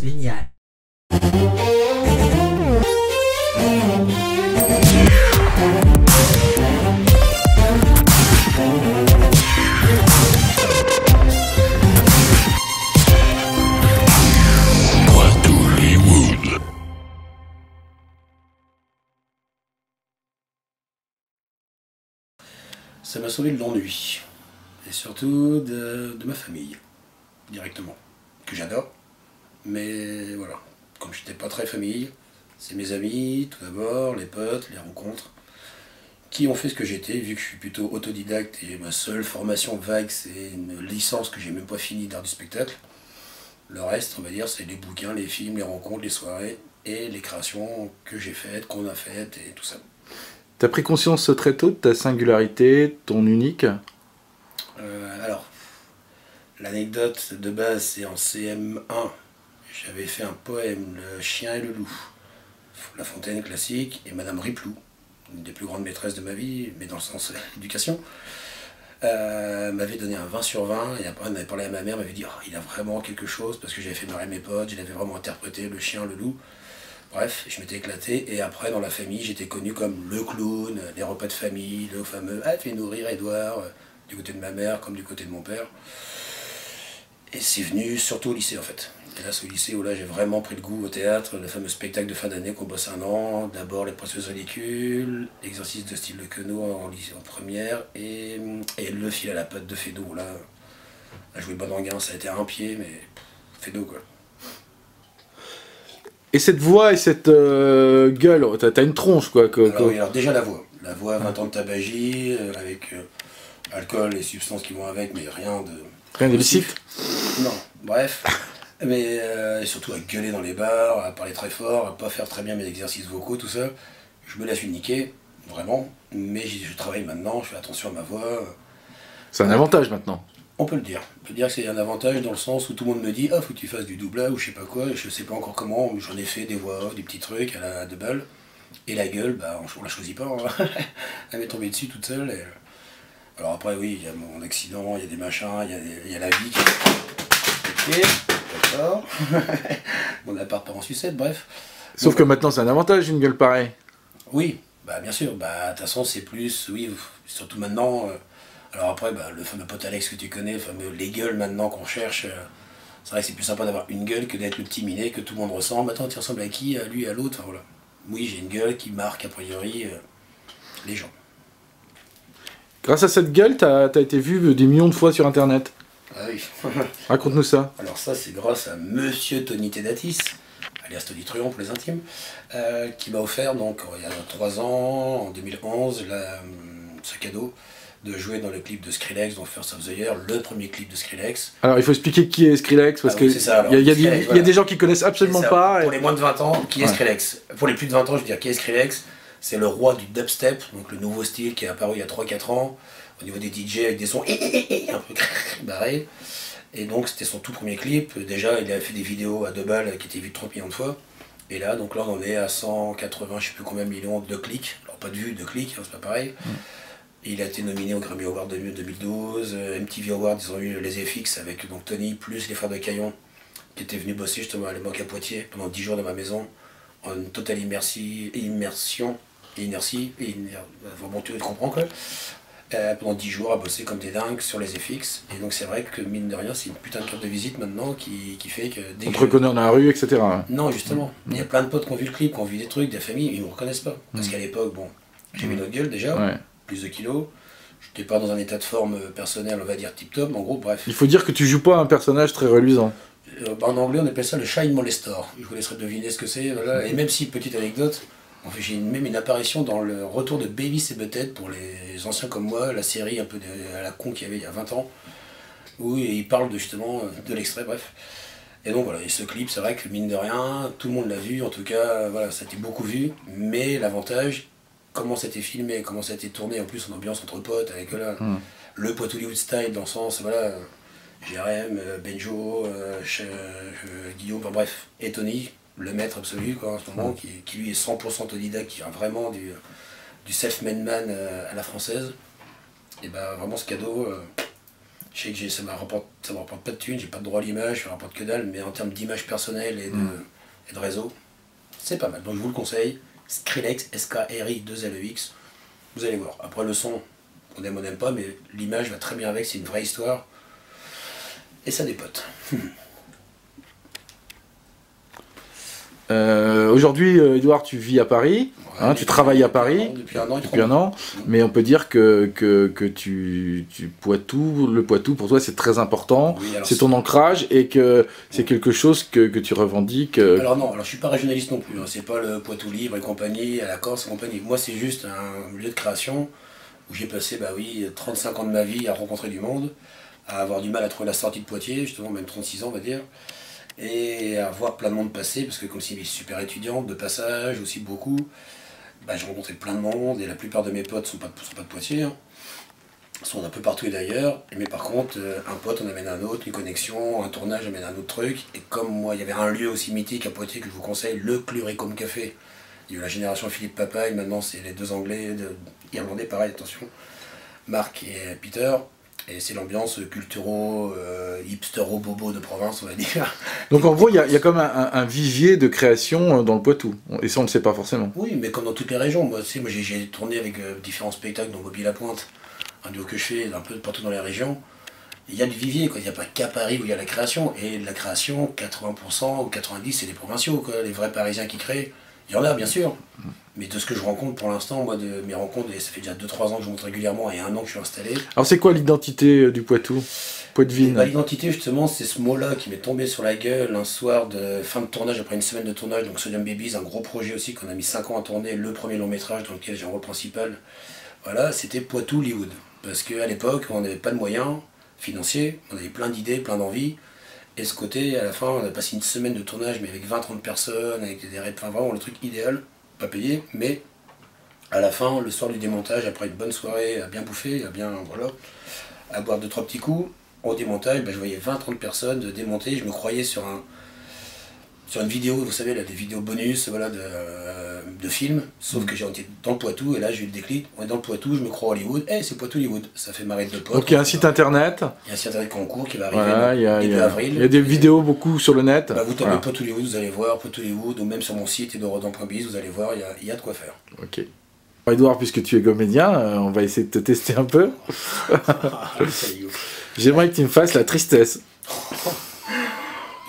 Fréquence linéaire. Ça m'a sauvé de l'ennui, et surtout de ma famille, directement, que j'adore, mais voilà, comme je n'étais pas très famille, c'est mes amis, tout d'abord, les potes, les rencontres, qui ont fait ce que j'étais, vu que je suis plutôt autodidacte, et ma seule formation vague, c'est une licence que j'ai même pas finie d'art du spectacle. Le reste, on va dire, c'est les bouquins, les films, les rencontres, les soirées, et les créations que j'ai faites, qu'on a faites, et tout ça. T'as pris conscience très tôt de ta singularité, ton unique? Alors, l'anecdote de base, c'est en CM1. J'avais fait un poème, Le chien et le loup. La Fontaine classique et Madame Riplou, une des plus grandes maîtresses de ma vie, mais dans le sens éducation, m'avait donné un 20 sur 20. Et après, on avait parlé à ma mère, m'avait dit oh, il a vraiment quelque chose, parce que j'avais fait marrer mes potes, je l'avais vraiment interprété, le chien, le loup. Bref, je m'étais éclaté, et après, dans la famille, j'étais connu comme le clown, les repas de famille, le fameux « Ah, fais-nous rire, Edouard », du côté de ma mère comme du côté de mon père. Et c'est venu surtout au lycée, en fait. Et là, c'est au lycée où là, j'ai vraiment pris le goût au théâtre, le fameux spectacle de fin d'année qu'on bosse un an. D'abord, les précieuses ridicules, l'exercice de style de Queneau en première, et le fil à la patte de Feydeau. Là, à jouer bon anguin, ça a été à un pied, mais Feydeau, quoi. Et cette voix et cette gueule, t'as une tronche quoi. Oui, alors déjà la voix 20 ans de tabagie, avec alcool et substances qui vont avec, mais rien de... Rien d'illicite? Non, bref. Mais surtout à gueuler dans les bars, à parler très fort, à pas faire très bien mes exercices vocaux, tout ça. Je me la suis niqué, vraiment, mais je travaille maintenant, je fais attention à ma voix. C'est un avantage maintenant. On peut le dire. On peut dire que c'est un avantage dans le sens où tout le monde me dit « Ah, faut que tu fasses du doublage ou je sais pas quoi », et je sais pas encore comment, j'en ai fait des voix off, des petits trucs à la 2 balles. Et la gueule, bah, on la choisit pas, hein. Elle m'est tombée dessus toute seule. Et... Alors après, oui, il y a mon accident, il y a des machins, il y a la vie qui est... D'accord. Mon appart part en sucette, bref. Sauf que maintenant, c'est un avantage, une gueule pareille. Oui, bah bien sûr. Bah, de toute façon, c'est plus... Oui, surtout maintenant... Alors après, bah, le fameux pote Alex que tu connais, le fameux les gueules maintenant qu'on cherche, c'est vrai que c'est plus sympa d'avoir une gueule que d'être le petit minet que tout le monde ressemble. Attends, tu ressembles à qui? À lui, à l'autre, enfin voilà. Oui, j'ai une gueule qui marque a priori les gens. Grâce à cette gueule, t'as été vu des millions de fois sur internet. Ah oui. Raconte-nous ça. Alors ça, c'est grâce à Monsieur Tony Tedatis, alias Tony Truant pour les intimes, qui m'a offert, donc, il y a 3 ans, en 2011, ce cadeau de jouer dans le clip de Skrillex, donc First of the Year, le premier clip de Skrillex. Alors il faut expliquer qui est Skrillex, parce que il y a des gens qui connaissent absolument pas. Pour les moins de 20 ans, qui est Skrillex? Pour les plus de 20 ans, je veux dire, qui est Skrillex? C'est le roi du dubstep, donc le nouveau style qui est apparu il y a 3-4 ans, au niveau des DJ avec des sons un peu barrés. Et donc c'était son tout premier clip. Déjà, il avait fait des vidéos à 2 balles qui étaient vues 30 millions de fois. Et là, donc là, on en est à 180, je sais plus combien de millions de clics. Alors pas de vues, de clics, hein, c'est pas pareil. Il a été nominé au Grammy Award 2012, MTV Awards, ils ont eu les FX avec donc Tony, plus les frères de Caillon, qui étaient venus bosser justement à l'époque à Poitiers, pendant 10 jours dans ma maison, en totale immersion, bon tu comprends quoi, pendant 10 jours à bosser comme des dingues sur les FX, et donc c'est vrai que mine de rien, c'est une putain de carte de visite maintenant qui fait que... Dès on te reconnaît dans la rue, etc. Non, justement, il y a plein de potes qui ont vu le clip, qui ont vu des trucs, des familles, ils ne me reconnaissent pas, parce qu'à l'époque, bon, j'avais une autre gueule déjà. Ouais. Plus de kilos, je n'étais pas dans un état de forme personnel, on va dire tip-top, mais en gros, bref. Il faut dire que tu joues pas un personnage très reluisant. En anglais, on appelle ça le Child Molestor. Je vous laisserai deviner ce que c'est. Voilà. Et même si, petite anecdote, j'ai même une apparition dans le retour de Beavis et Butthead, pour les anciens comme moi, la série un peu à la con qu'il y avait il y a 20 ans, où il parle justement de l'extrait, bref. Et donc voilà, et ce clip, c'est vrai que mine de rien, tout le monde l'a vu, en tout cas, voilà, ça a été beaucoup vu, mais l'avantage, comment ça a été filmé, comment ça a été tourné, en plus en ambiance entre potes, avec là, le pote Hollywood style, dans le sens, voilà, Jérém, Benjo, Guillaume, enfin bref, et Tony, le maître absolu, quoi, en ce moment, qui lui est 100% autodidacte, qui a vraiment du self-made man à la française, et ben vraiment ce cadeau, Je sais que ça me rapporte pas de thunes, j'ai pas de droit à l'image, ça me rapporte que dalle, mais en termes d'image personnelle et de réseau, c'est pas mal. Donc je vous le conseille, Skrillex, S-K-R-I-2-L-E-X, vous allez voir. Après le son, on aime ou on n'aime pas, mais l'image va très bien avec, c'est une vraie histoire. Et ça dépote. Aujourd'hui, Edouard, tu vis à Paris, Ouais, tu travailles à Paris depuis un an et depuis un an, mais on peut dire que tu Poitou, le Poitou, pour toi, c'est très important, Oui, alors c'est ton ancrage, et que c'est quelque chose que tu revendiques. Alors non, alors je suis pas régionaliste non plus, hein. C'est pas le Poitou Libre et compagnie, à la Corse et compagnie. Moi c'est juste un lieu de création où j'ai passé, bah oui, 35 ans de ma vie à rencontrer du monde, à avoir du mal à trouver la sortie de Poitiers, justement, même 36 ans on va dire, et à voir plein de monde passer, parce que comme c'est une super étudiante, de passage aussi beaucoup, bah, j'ai rencontré plein de monde, et la plupart de mes potes sont pas de Poitiers, hein. Sont un peu partout et d'ailleurs, mais par contre, un pote en amène un autre, une connexion, un tournage amène un autre truc, et comme moi, il y avait un lieu aussi mythique à Poitiers que je vous conseille, le Cluricum Café. Il y a eu la génération Philippe Papaye, maintenant c'est les deux Anglais, Irlandais, pareil, attention, Marc et Peter, et c'est l'ambiance culturo, hipstero-bobo de province, on va dire. Donc en gros, il y a comme un vivier de création dans le Poitou, et ça on ne le sait pas forcément. Oui, mais comme dans toutes les régions, moi j'ai tourné avec différents spectacles, dont Bobby Lapointe, un duo que je fais un peu partout dans les régions. Il y a du vivier, quoi. Il n'y a pas qu'à Paris où il y a la création. Et la création, 80% ou 90%, c'est des provinciaux, quoi. Les vrais Parisiens qui créent. Il y en a, bien sûr. Mais de ce que je rencontre pour l'instant, moi, de mes rencontres, et ça fait déjà 2-3 ans que je monte régulièrement et 1 an que je suis installé. Alors c'est quoi l'identité du Poitou? Poitevine. Bah, l'identité, justement, c'est ce mot-là qui m'est tombé sur la gueule un soir de fin de tournage, après une semaine de tournage. Donc Sodium Babies, un gros projet aussi qu'on a mis 5 ans à tourner, le premier long métrage dans lequel j'ai un rôle principal. Voilà, c'était Poitou-Hollywood. Parce qu'à l'époque, on n'avait pas de moyens financiers, on avait plein d'idées, plein d'envies. Et ce côté, à la fin, on a passé une semaine de tournage, mais avec 20-30 personnes, avec des enfin vraiment le truc idéal, pas payé, mais à la fin, le soir du démontage, après une bonne soirée, à bien bouffer, à bien, voilà, à boire 2-3 petits coups, au démontage, ben, je voyais 20-30 personnes de démonter, je me croyais sur une vidéo, vous savez, là, des vidéos bonus, voilà, de films, sauf que j'ai été dans le Poitou, et là j'ai eu le déclic, on est dans le Poitou, je me crois Hollywood, c'est Poitou Hollywood, ça fait marrer de potes. Donc il y a un site internet. Il y a un site internet concours qui va arriver Voilà, début avril. Il y a des vidéos beaucoup sur le net. Bah, vous tapez Voilà. Poitou Hollywood, vous allez voir, Poitou Hollywood, ou même sur mon site edorodon.biz, vous allez voir, il y a de quoi faire. Ok. Edouard, puisque tu es comédien, on va essayer de te tester un peu. J'aimerais que tu me fasses la tristesse.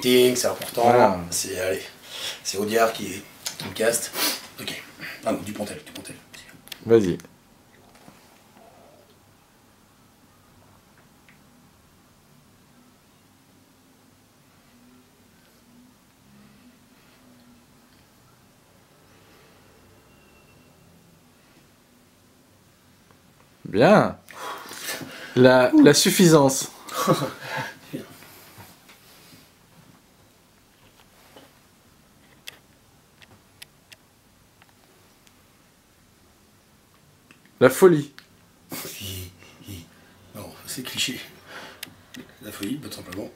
C'est important, Voilà. c'est Audiard qui me caste. Ok. Ah non, Dupontel. Vas-y. Bien. La suffisance. La folie. Non, c'est cliché. La folie, tout simplement.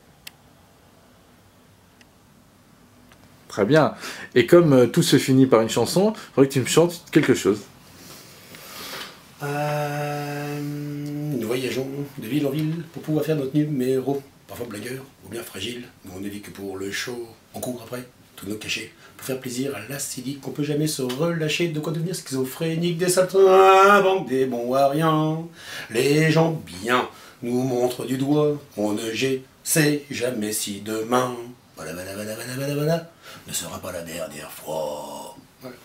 Très bien. Et comme tout se finit par une chanson, il faudrait que tu me chantes quelque chose. Nous voyageons de ville en ville pour pouvoir faire notre numéro. Parfois blagueur ou bien fragile, mais on ne vit que pour le show. On court après, tous nos cachets, pour faire plaisir à l'acédique qu'on peut jamais se relâcher. De quoi devenir schizophrénique, des saltimbanques, des bons à rien. Les gens bien nous montrent du doigt. On ne sait jamais si demain, voilà, ne sera pas la dernière fois. Voilà.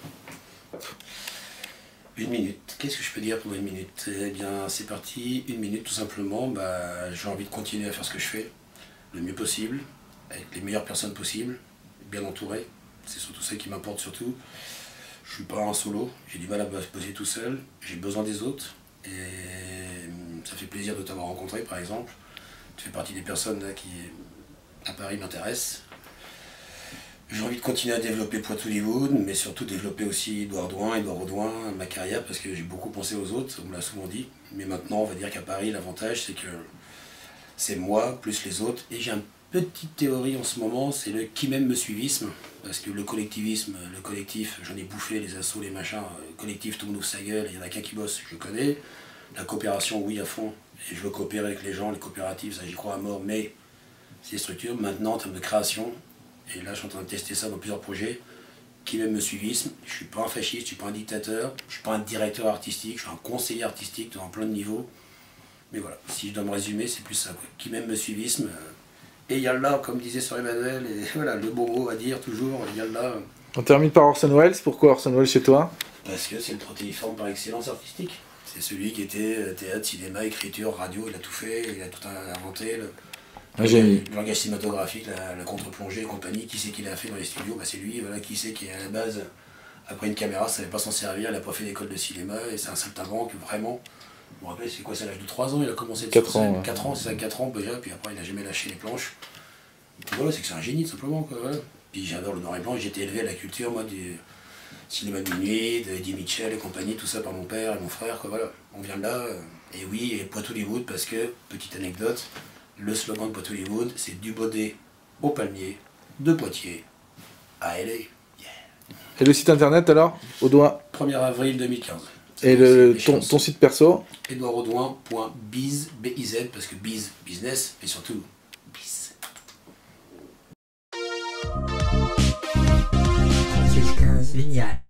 1 minute. Qu'est-ce que je peux dire pour 1 minute? Eh bien, c'est parti. 1 minute, tout simplement. Bah, j'ai envie de continuer à faire ce que je fais le mieux possible, avec les meilleures personnes possibles, bien entouré. C'est surtout ça qui m'importe surtout. Je suis pas un solo. J'ai du mal à me poser tout seul. J'ai besoin des autres. Et ça fait plaisir de t'avoir rencontré, par exemple. Tu fais partie des personnes là, qui, à Paris, m'intéressent. J'ai envie de continuer à développer Poitou Hollywood, mais surtout développer aussi Édouard Audouin, ma carrière, parce que j'ai beaucoup pensé aux autres, on me l'a souvent dit. Mais maintenant, on va dire qu'à Paris, l'avantage, c'est que c'est moi, plus les autres. Et j'ai une petite théorie en ce moment, c'est le qui m'aime me suivisme. Parce que le collectivisme, le collectif, j'en ai bouffé, les assos, les machins, le collectif, tout le monde ouvre sa gueule, il y en a qu'un qui bosse, je connais. La coopération, oui, à fond. Et je veux coopérer avec les gens, les coopératives, ça j'y crois à mort, mais c'est des structures. Maintenant, en termes de création, et là je suis en train de tester ça dans plusieurs projets, qui même me suivisme, je ne suis pas un fasciste, je ne suis pas un dictateur, je ne suis pas un directeur artistique, je suis un conseiller artistique dans plein de niveaux. Mais voilà, si je dois me résumer, c'est plus ça, quoi. Qui même me suivisme. Et Yallah, comme disait Sir Emmanuel, et voilà, le bon mot à dire toujours, Yallah. On termine par Orson Welles. Pourquoi Orson Welles chez toi? Parce que c'est le protéiforme par excellence artistique. C'est celui qui était théâtre, cinéma, écriture, radio, il a tout fait, il a tout inventé. Un génie. Le langage cinématographique, la contre-plongée et compagnie, qui c'est qui l'a fait dans les studios, bah, c'est lui, voilà, qui c'est qui à la base, après une caméra, ça savait pas s'en servir, il n'a pas fait d'école de cinéma, et c'est un saltimbanque, vraiment. Je me rappelle, c'est quoi, c'est à l'âge de 3 ans, il a commencé de 4 ans. 4 ans, c'est ça, 4 ans déjà, puis après il n'a jamais lâché les planches. Et puis voilà, c'est que c'est un génie, tout simplement, quoi, voilà. Puis j'adore le noir et blanc, j'ai été élevé à la culture, moi, du cinéma de minuit, de Eddie Mitchell et compagnie, tout ça par mon père et mon frère, quoi, voilà. On vient de là, et oui, et Poitou-Hollywood, parce que, petite anecdote, le slogan de Poitou-Hollywood, c'est du Baudet au palmier, de Poitiers à LA. Yeah. Et le site internet alors? Au doigt. 1er avril 2015. Et ton site perso? edouardaudouin.biz, B-I-Z, parce que biz, business, et surtout, biz. Franciscain génial.